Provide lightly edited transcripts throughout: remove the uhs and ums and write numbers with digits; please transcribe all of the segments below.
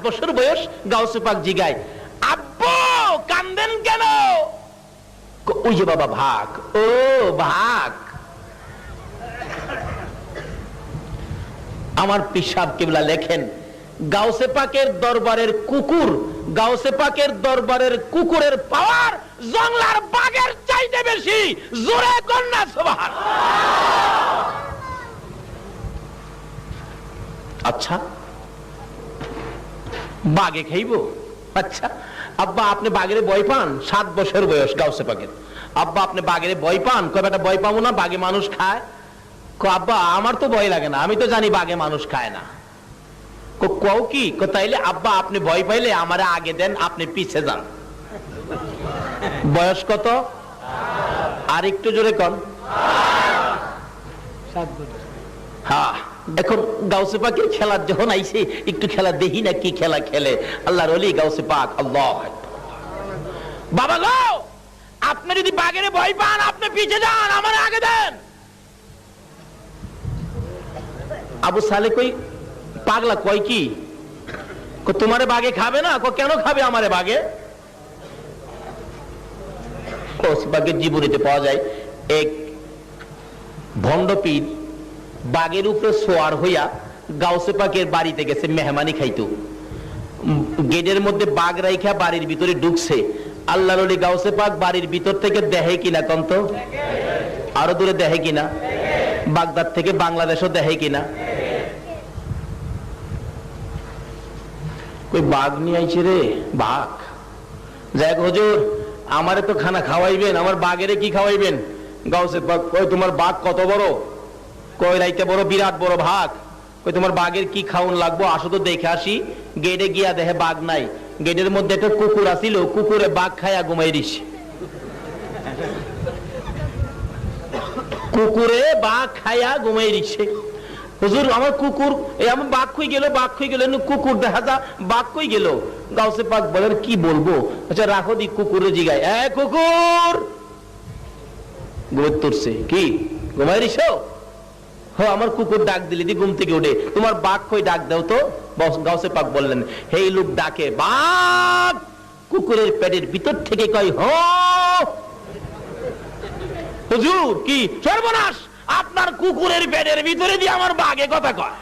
বছর বয়স। গাউসে পাক জিগায়, আব্বু কান্দেন কেন? ওই যে বাবা ভাগ। ও ভাগ। আমার পীর সাহেব কিবলা লেখেন, গাউসে পাকের দরবারের কুকুর, গাউসে পাকের দরবারের কুকুরের পাওয়ার জংলার বাঘের চাইতে বেশি। জোরে কন্যা সুবহানাল্লাহ। আচ্ছা বাঘে খাইব? আচ্ছা আব্বা আপনি বাঘের ভয় পান? 7 বছর বয়স গাউসে পাকের। আব্বা আপনি বাঘের ভয় পান? কয় বেটা ভয় পাবো না, বাঘে মানুষ খায়। আব্বা আমার তো ভয় লাগে না, আমি তো জানি বাঘে মানুষ খায় না। কও কি? তাইলে আব্বা আপনি ভয় পাইলে আমারে আগে দেন, আপনি পিছে যান। বয়স কত? আর একটু জোরে কন। হ্যাঁ, এখন গাউসে পাকের খেলার যখন আইছে, একটু খেলা দেখি না কি খেলা খেলে। আল্লাহর ওলি গাউসে পাক। আল্লাহ বাবা গো, আপনি যদি বাঘের ভয় পান আপনি পিছে যান, আমারে আগে দেন। আবু সালে কই পাগলা, কয় কি? তোমারে বাঘে খাবে না? কেন খাবে আমারে বাঘে? বাঘের জীবনীতে পাওয়া যায় এক ভণ্ড পীর বাঘের উপরে সোয়ার হইয়া গাউসে পাকের বাড়িতে গেছে মেহমানি খাইতো। গেটের মধ্যে বাঘ রাইখা বাড়ির ভিতরে ঢুকছে। আল্লাহর ওলি গাউসে পাক বাড়ির ভিতর থেকে দেখে কিনা কন্ত? আরো দূরে দেখে কিনা? বাগদাদ থেকে বাংলাদেশও দেখে কিনা? কই বাঘ নিয়ে আইছে রে, বাঘ। যাক হুজুর আমারে তো খানা খাওয়াইবেন, আমার বাঘেরে কি খাওয়াইবেন? গাউসে পাক কই তোমার বাঘ কত বড়? কই রাইতে বড়, বিরাট বড় ভাগ। কই তোমার বাঘের কি খাওন লাগবো, আসো তো দেখে আসি। গেটে গিয়া দেখে বাঘ নাই। গেটের মধ্যে একটা কুকুর আসিল, কুকুরে বাঘ খাইয়া ঘুমাই দিছে। কুকুরে বাঘ খাইয়া ঘুমাই দিছে। হুজুর আমার কুকুর, এই আমার বাঘ কই গেল, বাঘ কই গেল, কুকুর দেখা যা, বাঘ কই গেল? গাউসে পাক বলেন কি বলবো? আচ্ছা রাখো দি, কুকুরে জিগায়, এ কুকুর ঘুমে তুলছে কি ঘুমাই দিছো? হ্যাঁ আমার কুকুর ডাক দিলি দি ঘুম থেকে উঠে, তোমার বাঘ কই ডাক দাও তো। গাউসে পাক বললেন, হেই লোক ডাকে বাঘ, কুকুরের পেটের ভিতর থেকে কয় হ। হুজুর কি সর্বনাশ, আপনার কুকুরের পেটের ভিতরে দিয়ে আমার বাঘে কথা কয়।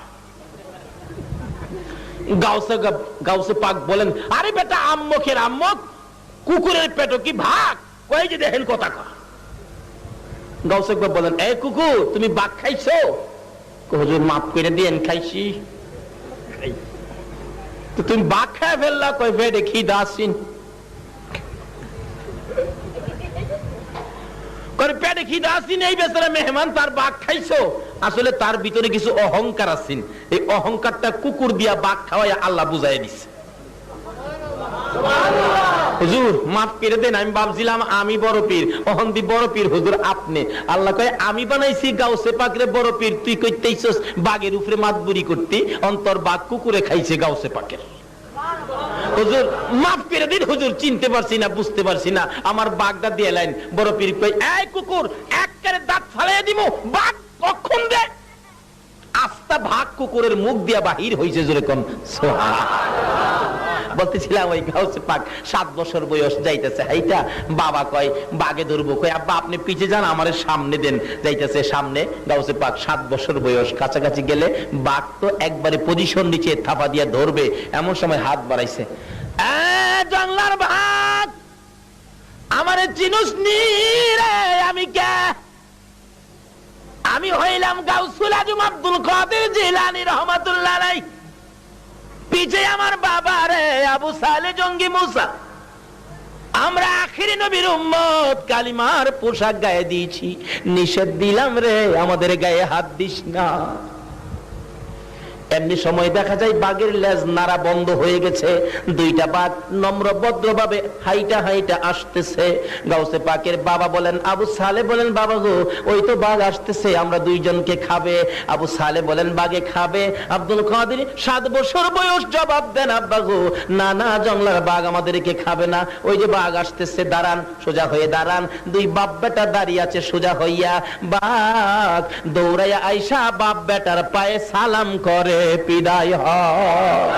গাউসে পাক বলেন, আরে বেটা আম্মকের আম্মক, কুকুরের পেটও কি ভাগ? কই যে দেখেন কথা কয়। গাউসে পাক বলেন, এ কুকুর তুমি বাঘ খাইছো? হুজুর মাফ করে দিয়েন, খাইছি। তো তুমি বাঘ খায় ফেললা? কই পেটে খিদা আসিন। পেটে খিদা আসিন, এই বেচারা মেহমান তার বাঘ খাইছো। আসলে তার ভিতরে কিছু অহংকার আসিন, এই অহংকারটা কুকুর দিয়া বাঘ খাওয়াই আল্লাহ বুঝাই দিছে। হুজুর মাফ করে দেন, আমি ভাবছিলাম আমি বড় পীর, অহন্দি বড় পীর। হুজুর আপনি। আল্লাহ কয় আমি বানাইছি গাউসে পাকরে বড় পীর, তুই কইতেইছস বাঘের উপরে মাতবুরি করতি, অন্তর বাঘ কুকুরে খাইছে গাউসে পাকের। হুজুর মাফ করে দিন, হুজুর চিনতে পারছি না, বুঝতে পারছি না, আমার বাঘটা দিয়ে লাইন। বড় পীর কই, এই কুকুর একবারে দাঁত ফালাইয়া দিমু, বাঘ কখন দে। আস্তা ভাগ কুকুরের মুখ দিয়া বাহির হইছে, জোরে কোন সুবহানাল্লাহ। বলতেছিলাম ওই গাউসে পাক 7 বছর বয়স, যাইতেছে হাইটা। বাবা কয় বাঘে ধরবো, কয় আব্বা আপনি পিছে যান, আমারে সামনে দেন। যাইতেছে সামনে। গাউসে পাক 7 বছর বয়স, কাছাকাছি গেলে বাঘ তো একবারে পজিশন নিচে থাপা দিয়া ধরবে, এমন সময় হাত বাড়াইছে, জংলার ভাগ আমারে চিনুস নি রে? আমি কে? আমি হইলাম গাউসুল আজম আব্দুল কাদের জিলানী রহমাতুল্লাহ আলাইহি। পিছে আমার বাবা রে আবু সালে জঙ্গি মুসা। আমরা আখিরি নবীর উম্মত, কালিমার পোশাক গায়ে দিয়েছি, নিষেধ দিলাম রে আমাদের গায়ে হাত দিস না। এমনি সময় দেখা যায় বাঘের লেজ নাড়া বন্ধ হয়ে গেছে। 2টা বাঘ নম্র ভদ্রভাবে হাইটা হাইটা আসতেছে। গাউসে পাকের বাবা বলেন, আবু সালে বলেন, বাবা গো ওই তো বাঘ আসতেছে, আমরা 2 জনকে খাবে। আবু সালে বলেন, বাঘে খাবে? আব্দুল কাদের 7 বছর বয়স জবাব দেন, আব্বা গো না না, জংলার বাঘ আমাদেরকে খাবে না। ওই যে বাঘ আসতেছে, দাঁড়ান, সোজা হয়ে দাঁড়ান। 2 বাপ বেটা দাঁড়িয়ে আছে সোজা হইয়া। বাঘ দৌড়াইয়া আইসা বাপ বেটার পায়ে সালাম করে বিদায় হয়।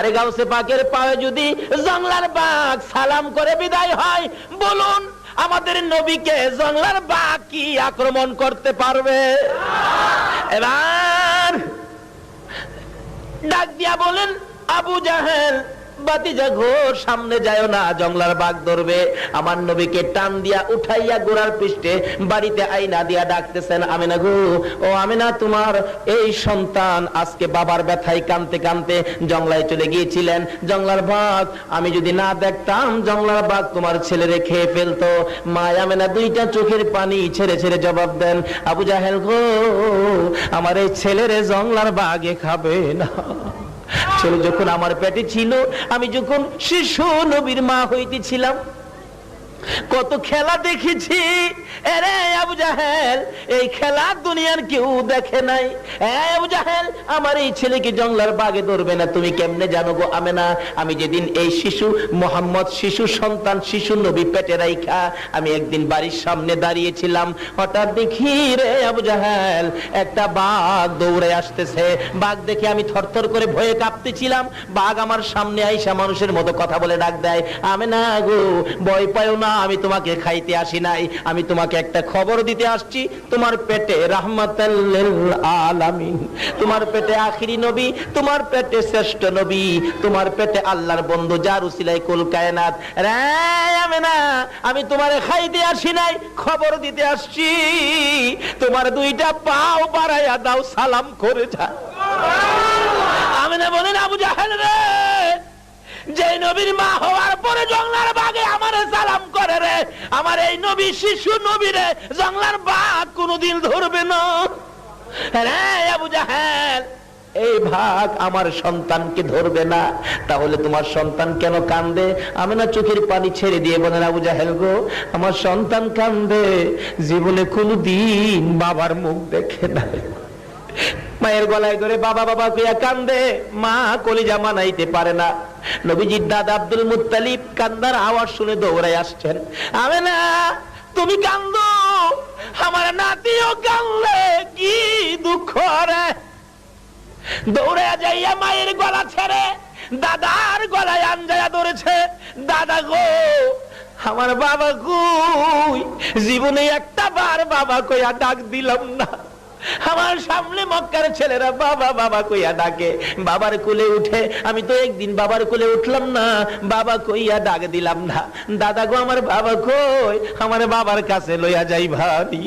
আরে গাউসে পাকের পায়ে যদি জংলার বাঘ সালাম করে বিদায় হয়, বলুন আমাদের নবীকে জংলার বাঘ কি আক্রমণ করতে পারবে? এবার ডাক দিয়া বলেন, আবু জাহেল বাতিজা ঘোর সামনে যায় না, জংলার বাঘ ধরবে। আমার নবীকে টান দিয়া উঠাইয়া গোড়ার পৃষ্ঠে বাড়িতে আইনা দিয়া ডাকতেছেন, আমিনা গো, ও আমিনা, তোমার এই সন্তান আজকে বাবার ব্যথায় কানতে কানতে জংলায় চলে গিয়েছিলেন। জংলার বাঘ আমি যদি না দেখতাম, জংলার বাঘ তোমার ছেলেরে খেয়ে ফেলতো। মা আমিনা দুইটা চোখের পানি ছেড়ে ছেড়ে জবাব দেন, আবু জাহেল গো, আমার এই ছেলেরে জংলার বাঘে খাবে না। ছেলে যখন আমার পেটে ছিল, আমি যখন শিশু নবীর মা হইতেছিলাম, কত খেলা দেখেছি। আরে আবু জাহেল, এই খেলা দুনিয়ার কেউ দেখে নাই। আবু জাহেল, আমার এই ছেলেকে জংলার বাঘে ধরবে না তুমি কেমনে জানো গো আমেনা? আমি যেদিন এই শিশু মোহাম্মদ, শিশু সন্তান, শিশু নবী পেটে রাইখা আমি একদিন বাড়ির সামনে দাঁড়িয়েছিলাম, হঠাৎ দেখি রে আবু জাহেল একটা বাঘ দৌড়ে আসতেছে। বাঘ দেখে আমি থরথর করে ভয়ে কাঁপতেছিলাম। বাঘ আমার সামনে আইসা মানুষের মতো কথা বলে ডাক দেয়, আমেনা গো, ভয় পাও না, আমি তোমাকে খাইতে আসি নাই, আমি তোমাকে একটা খবর দিতে আসছি। তোমার পেটে রাহমাতাল লিল আলামিন, তোমার পেটে আখিরি নবী, তোমার পেটে শ্রেষ্ঠ নবী, তোমার পেটে আল্লাহর বন্ধু, যার উসিলায় কুল কায়নাত। রে আমেনা, আমি তোমারে খাইতে আসি নাই, খবর দিতে আসছি। তোমার দুইটা পাও বাড়াইয়া দাও, সালাম করে যা। আমেনা বলেন, আবু জাহেল রে, যে নবীর মা হওয়ার পরে জংলার বাঘে আমারে সালাম করে রে, আমার এই নবী শিশু নবী রে জংলার বাঘ কোনদিন ধরবে না। রে আবু জাহেল, এই ভাগ আমার সন্তানকে ধরবে না, তাহলে তোমার সন্তান কেন কান্দে? আমি না চোখের পানি ছেড়ে দিয়ে বলেন, আবু জাহেল গো, আমার সন্তান কান্দে, জীবনে কোনদিন বাবার মুখ দেখে নাই। মায়ের গলায় ধরে বাবা বাবা কইয়া কান্দে, মা কলিজা মানাইতে পারে না। নবীজির দাদা আব্দুল মুত্তালিব কান্দার আওয়াজ শুনে দৌড়ায় আসছেন, আমেনা তুমি কান্দো, আমার নাতিও কান্দে, কি দুঃখ রে। দৌড়ে যাইয়া মায়ের গলা ছেড়ে দাদার গলায় আঞ্জায়া ধরেছে, দাদা গো, আমার বাবা কই? জীবনে একটা বার বাবা কইয়া ডাক দিলাম না। আমার সামনে মক্কার ছেলেরা বাবা বাবা কইয়া ডাকে, বাবার কোলে উঠে, আমি তো একদিন বাবার কোলে উঠলাম না, বাবা কইয়া ডাক দিলাম না। দাদা গো, আমার বাবা কই? আমার বাবার কাছে লইয়া যাই ভাবি।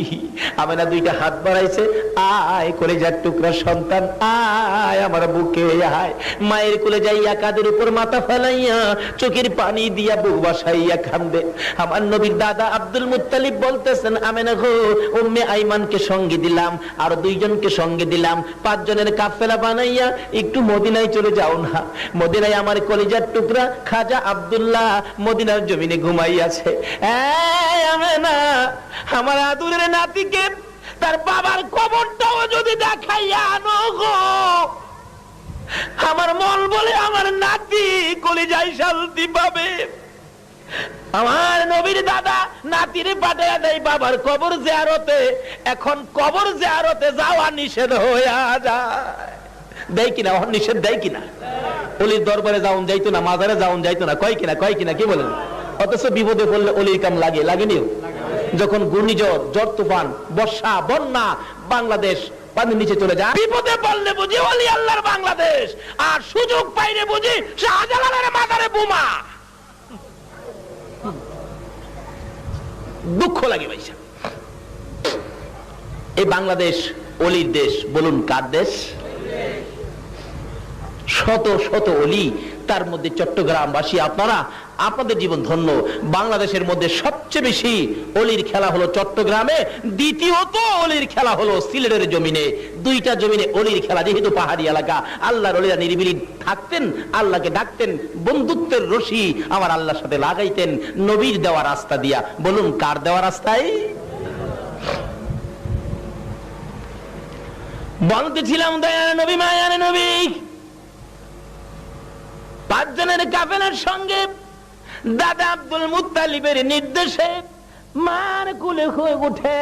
আমি না দুইটা হাত বাড়াইছে, আয় করে যার টুকরা সন্তান, আয় আমার বুকে আয়। মায়ের কোলে যাইয়া কাদের উপর মাথা ফেলাইয়া চোখের পানি দিয়া বুক বাসাইয়া কান্দে। আমার নবীর দাদা আব্দুল মুত্তালিব বলতেছেন, আমেনা গো, উম্মে আইমানকে সঙ্গে দিলাম, আর দুইজনকে সঙ্গে দিলাম, 5 জনের কাফেলা বানাইয়া একটু মদিনায় চলে যাও না। মদিনায় আমার কলিজার টুকরা খাজা আব্দুল্লাহ মদিনার জমিনে ঘুমাইয়াছে। আমেনা, আমার আদুরের নাতিকে তার বাবার কবরটাও যদি দেখাইয়া আনো গো, আমার মন বলে আমার নাতি কলিজায় শান্তি পাবে। আমার নবীর দাদা নাতিরে পাঠাইয়া দেয় বাবার কবর জিয়ারতে। এখন কবর জিয়ারতে যাওয়া নিষেধ হইয়া যায়, দেয় কিনা? নিষেধ দেয় কিনা? অলির দরবারে যাওন যাইতো না, মাজারে যাওন যাইতো না, কয় কিনা? কয় কিনা? কি বলেন? অথচ বিপদে পড়লে অলির কাম লাগে, লাগেনিও? যখন ঘূর্ণিঝড়, ঝড় তুফান, বর্ষা, বন্যা, বাংলাদেশ পানির নিচে চলে যায়, বিপদে পড়লে বুঝি অলি আল্লাহর বাংলাদেশ, আর সুযোগ পাইলে বুঝি শাহজালালের মাজারে বোমা। দুঃখ লাগে ভাইসা। এই বাংলাদেশ অলির দেশ, বলুন কার দেশ? শত শত অলি, তার মধ্যে চট্টগ্রামবাসী আপনারা, আপনাদের জীবন ধন্য। বাংলাদেশের মধ্যে সবচেয়ে বেশি অলির খেলা হলো চট্টগ্রামে, দ্বিতীয়ত অলির খেলা হলো সিলেটের জমিনে। দুইটা জমিনে অলির খেলা, যেহেতু পাহাড়ি এলাকা, আল্লাহর অলিরা নিরিবিলি থাকতেন, আল্লাহকে ডাকতেন, বন্ধুত্বের রশি আমার আল্লাহর সাথে লাগাইতেন নবীর দেওয়া রাস্তা দিয়া। বলুন কার দেওয়া রাস্তায়? বলতেছিলাম দয়ার নবী, মায়ার নবী 5 জনের কাফেলার সঙ্গে দাদা আব্দুল মুত্তালিবের নির্দেশে মার কুলে হয়ে উঠে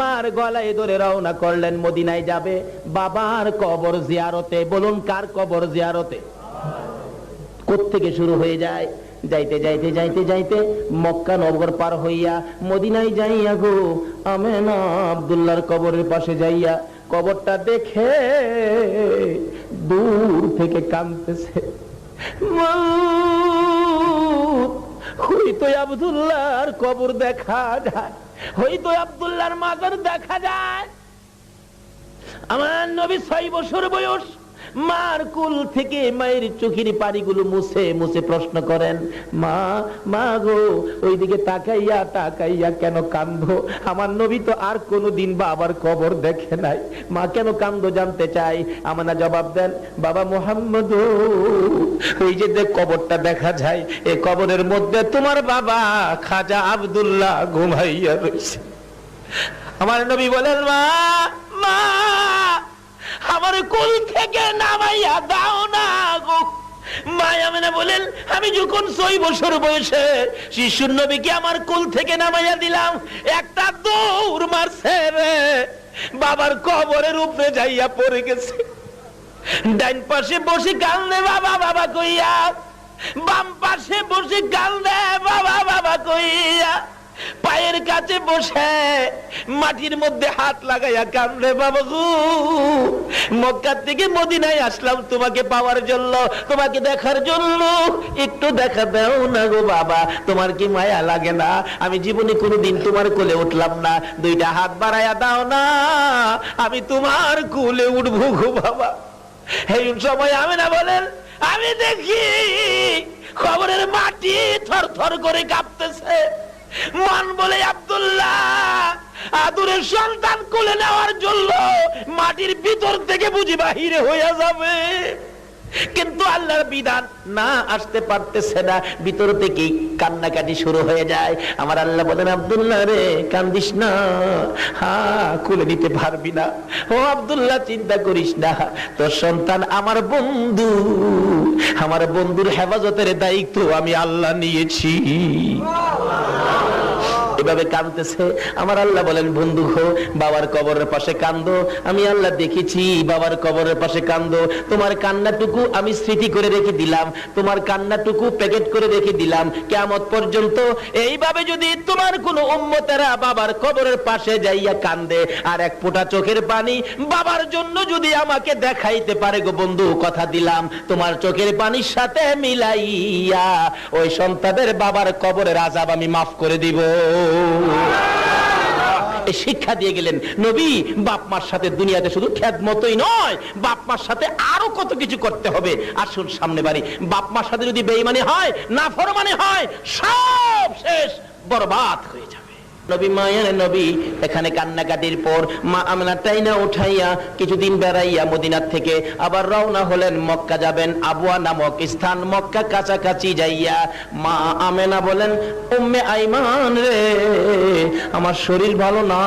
মার গলায় ধরে রওনা করলেন, মদিনায় যাবে বাবার কবর জিয়ারতে। বলুন কার কবর জিয়ারতে? কোত্থেকে শুরু হয়ে যায়? যাইতে যাইতে যাইতে যাইতে মক্কা নগর পার হইয়া মদিনায় যাইয়া গো আমেনা আব্দুল্লাহর কবরের পাশে যাইয়া কবরটা দেখে দূর থেকে কাঁদতেছে, হয়তো আব্দুল্লাহর কবর দেখা যায়, হয়তো আব্দুল্লাহর মাজার দেখা যায়। আমার নবী 6 বছর বয়স, মার কুল থেকে মায়ের চোখের পানিগুলো মুছে মুছে প্রশ্ন করেন, মা মা গো ওইদিকে তাকাইয়া তাকাইয়া কেন কান্দো? আমার নবী তো আর কোনোদিন বাবার কবর দেখে নাই, মা কেন কান্দো জানতে চাই। আমানা জবাব দেন, বাবা মুহাম্মদ, ওই যে কবরটা দেখা যায়, এই কবরের মধ্যে তোমার বাবা খাজা আব্দুল্লাহ ঘুমাইয়া রয়েছে। আমার নবী বলেন, মা মা আমার কোল থেকে নামাইয়া দাও না গো। মা আমেনা বলেন, আমি যখন 6 বছর বয়সে শিশুর নবীকে আমার কোল থেকে নামাইয়া দিলাম, একটা দৌড় মারছে রে, বাবার কবরের উপরে যাইয়া পড়ে গেছে। ডাইন পাশে বসে কান্দে বাবা বাবা কইয়া, বাম পাশে বসে কান্দে বাবা বাবা কইয়া, পায়ের কাছে বসে মাটির মধ্যে হাত লাগাইয়া কান্দে, বাবা গো মক্কা থেকে মদিনায় আসলাম তোমাকে পাওয়ার জন্য, তোমাকে দেখার জন্য, একটু দেখা দাও না গো বাবা, তোমার কি মায়া লাগে না? আমি জীবনে কোনোদিন তোমার কোলে উঠলাম না, 2টা হাত বাড়াইয়া দাও না, আমি তোমার কোলে উঠবো গো বাবা। এই সময় আমেনা বলেন, আমি দেখি কবরের মাটি থর থর করে কাঁপতেছে। মন বলে, আব্দুল্লাহ আদুরের সন্তান কোলে নেওয়ার জন্য মাটির ভিতর থেকে বুঝি বাহিরে হইয়া যাবে, কিন্তু আল্লাহর বিধান না, আসতে পারতেছে না, ভিতর থেকেই কান্নাকাটি শুরু হয়ে যায়। আমার আল্লাহ বলেন, আব্দুল্লাহ রে কান্দিস না, খুলে নিতে পারবি না, ও আব্দুল্লাহ চিন্তা করিস না, তোর সন্তান আমার বন্ধু, আমার বন্ধুর হেফাজতের দায়িত্ব আমি আল্লাহ নিয়েছি। এভাবে কাঁদতেছে। আমার আল্লাহ বলেন, বন্ধু গো বাবার কবরের পাশে কান্দো, আমি আল্লাহ দেখেছি বাবার কবরের পাশে কান্দো, তোমার কান্নাটুকু আমি স্মৃতি করে রেখে দিলাম, তোমার কান্নাটুকু প্যাকেট করে রেখে দিলাম কিয়ামত পর্যন্ত। এইভাবে যদি তোমার কোনো উম্মতেরা বাবার কবরের পাশে যাইয়া কান্দে আর এক ফোঁটা চোখের পানি বাবার জন্য যদি আমাকে দেখাইতে পারে গো বন্ধু, কথা দিলাম তোমার চোখের পানির সাথে মিলাইয়া ওই সন্তানের বাবার কবরের আযাব আমি মাফ করে দিব। শিক্ষা দিয়ে গেলেন নবী, বাপ মার সাথে দুনিয়াতে শুধু খেদমতই নয়, বাপ মার সাথে আরো কত কিছু করতে হবে। আসুন সামনে বাড়ি, বাপ মার সাথে যদি বেঈমানি হয়, নাফরমানি হয়, সব শেষ, বরবাদ হয়ে যাবে। নবী মায়ের নবী এখানে কান্নাকাটির পর মা আমেনা টাইনা উঠাইয়া কিছুদিন বেড়াইয়া মদিনার থেকে আবার রওনা হলেন, মক্কা যাবেন। আবওয়া নামক স্থান, মক্কা কাছাকাছি যাইয়া মা আমেনা বলেন, উম্মে আইমান রে আমার শরীর ভালো না,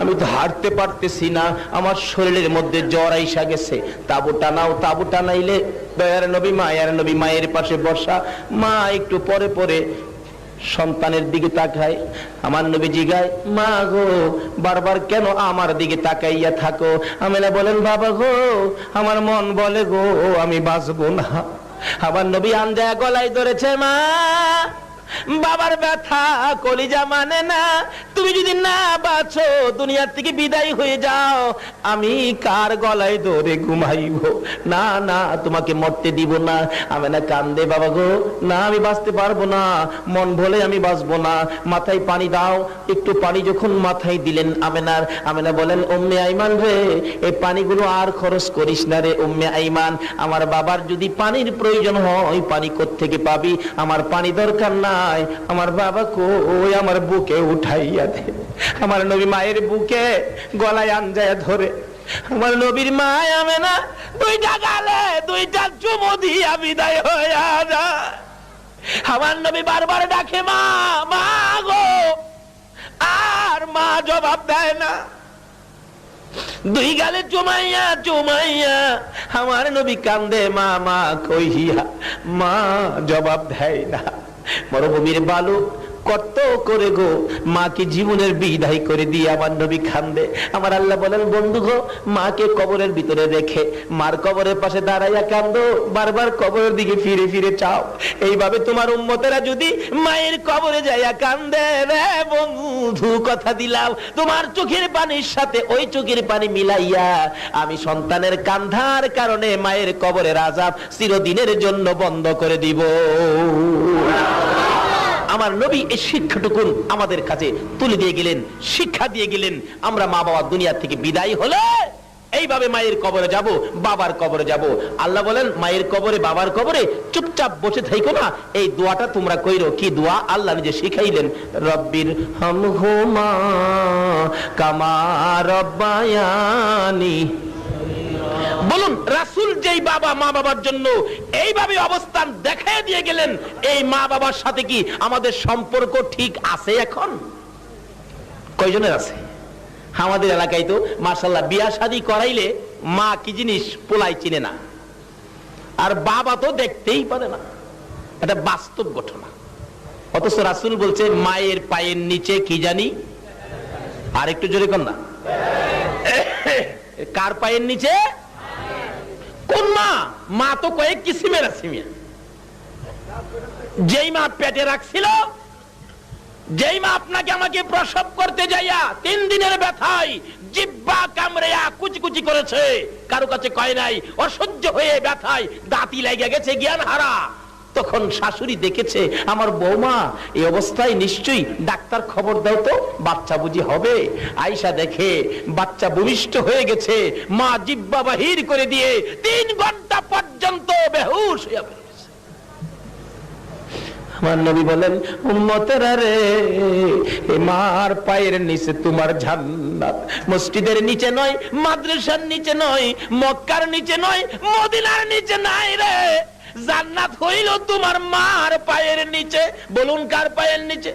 আমি তো হাঁটতে পারতেছি না, আমার শরীরের মধ্যে জ্বর আইসা গেছে, তাবু টানাও, তাবু টানাইলে। দয়ার নবী মায়ের নবী মায়ের পাশে বসা, মা একটু পরে পরে সন্তানের দিকে তাকায়। আমার নবী জিগায়, মা গো বারবার কেন আমার দিকে তাকাইয়া থাকো? আমেনা বলেন, বাবা গো আমার মন বলে গো আমি বাঁচবো না। আমার নবী আঞ্জায়া গলায় ধরেছে, মা বাবার ব্যথা কলিজা মানে না, তুমি যদি না বাঁচো দুনিয়ার থেকে বিদায় হয়ে যাও, আমি কার গলায় ধরে ঘুমাইব? না না তোমাকে মরতে দিব না। আমেনা কান্দে, বাবা গো না আমি বাঁচতে পারবো না, মন ভোলে আমি বাঁচবো না, মাথায় পানি দাও। একটু পানি যখন মাথায় দিলেন আমেনা বলেন, উম্মে আইমান রে এই পানিগুলো আর খরচ করিস না রে উম্মে আইমান, আমার বাবার যদি পানির প্রয়োজন হয় পানি কোত্থেকে পাবি, আমার পানি দরকার না, আমার বাবা কই আমার বুকে উঠাইয়া দে। আমার নবী মায়ের বুকে গলায় আঞ্জায়া ধরে, আমার নবীর মা আমেনা 2টা গালে 2টা চুমু দিয়া বিদায় হইয়া যায়। আমার নবী বারবার ডাকে, মা মা গো, আর মা জবাব দেয় না। 2 গালে চুমাইয়া চুমাইয়া আমার নবী কান্দে, মা মা কইয়া, মা জবাব দেয় না। মরুভূমির বালু কত করে গো মাকে জীবনের বিদায় করে দিয়ে আমার নবী কান্দে। আমার আল্লাহ বলেন, বন্ধু গো, মাকে কবরের ভিতরে রেখে মার কবরের পাশে দাঁড়াইয়া কান্দো, বারবার কবরের দিকে ফিরে ফিরে চাও। এইভাবে তোমার উম্মতেরা যদি মায়ের কবরে যাইয়া কান্দে, রে বন্ধু কথা দিলাম, তোমার চোখের পানির সাথে ওই চোখের পানি মিলাইয়া আমি সন্তানের কান্ধার কারণে মায়ের কবরের আযাব চিরদিনের জন্য বন্ধ করে দিব। আমার নবী এই শিক্ষাটুকু আমাদের কাছে তুলে দিয়ে গেলেন, শিক্ষা দিয়ে গেলেন। আমরা মা বাবা দুনিয়া থেকে বিদায় হলে এইভাবে মায়ের কবরে যাব, বাবার কবরে যাব। আল্লাহ বলেন, মায়ের কবরে বাবার কবরে চুপচাপ বসে থাইকো না, এই দোয়াটা তোমরা কইরো। কি দোয়া? আল্লাহ নিজে শিখাইলেন, রব্বির হামহুমা কামা রব্বায়ানি। বলুন, রাসূল যেই বাবা মা বাবার জন্য এইভাবে অবস্থান দেখায় দিয়ে গেলেন, এই মা বাবার সাথে কি আমাদের সম্পর্ক ঠিক আছে? এখন কয়জনের আছে? আমাদের এলাকায় তো মাশাআল্লাহ বিয়া শাদী করাইলে মা কি জিনিস পোলাই চিনে না, আর বাবা তো দেখতেই পারে না। এটা বাস্তব ঘটনা। অথচ রাসূল বলছে, মায়ের পায়ের নিচে কি জানি, আর একটু জোরে কর না, কার পায়ের নিচে? কোন মা? মা তো কয়েক কিসিমের আছে মিয়া। যেই মা পেটে রাখছিল, যেই মা আপনাকে আমাকে প্রসব করতে যাইয়া 3 দিনের ব্যথায় জিহ্বা কামড়েয়া কুচি কুচি করেছে, কারো কাছে কয় নাই, অসহ্য হয়ে ব্যথায় দাঁতি লেগে গেছে জ্ঞান হারা, তখন শাশুড়ি দেখেছে আমার বৌমা এই অবস্থায়, নিশ্চয়ই ডাক্তার খবর দাও তো, বাচ্চা বুঝি হবে। আয়েশা দেখে বাচ্চা ভূমিষ্ঠ হয়ে গেছে, মা জিহ্বা বাহির করে দিয়ে 3 ঘন্টা পর্যন্ত বেহুশ হয়ে পড়েছে। আমার নবী বলেন, উম্মতেরা রে, মার পায়ের নিচে তোমার জান্নাত। মসজিদের নিচে নয়, মাদ্রাসার নিচে নয়, মক্কার নিচে নয়, মদিনার নিচে নাই রে, জান্নাত হইল তোমার মার পায়ের নিচে। বলুন, কার পায়ের নিচে?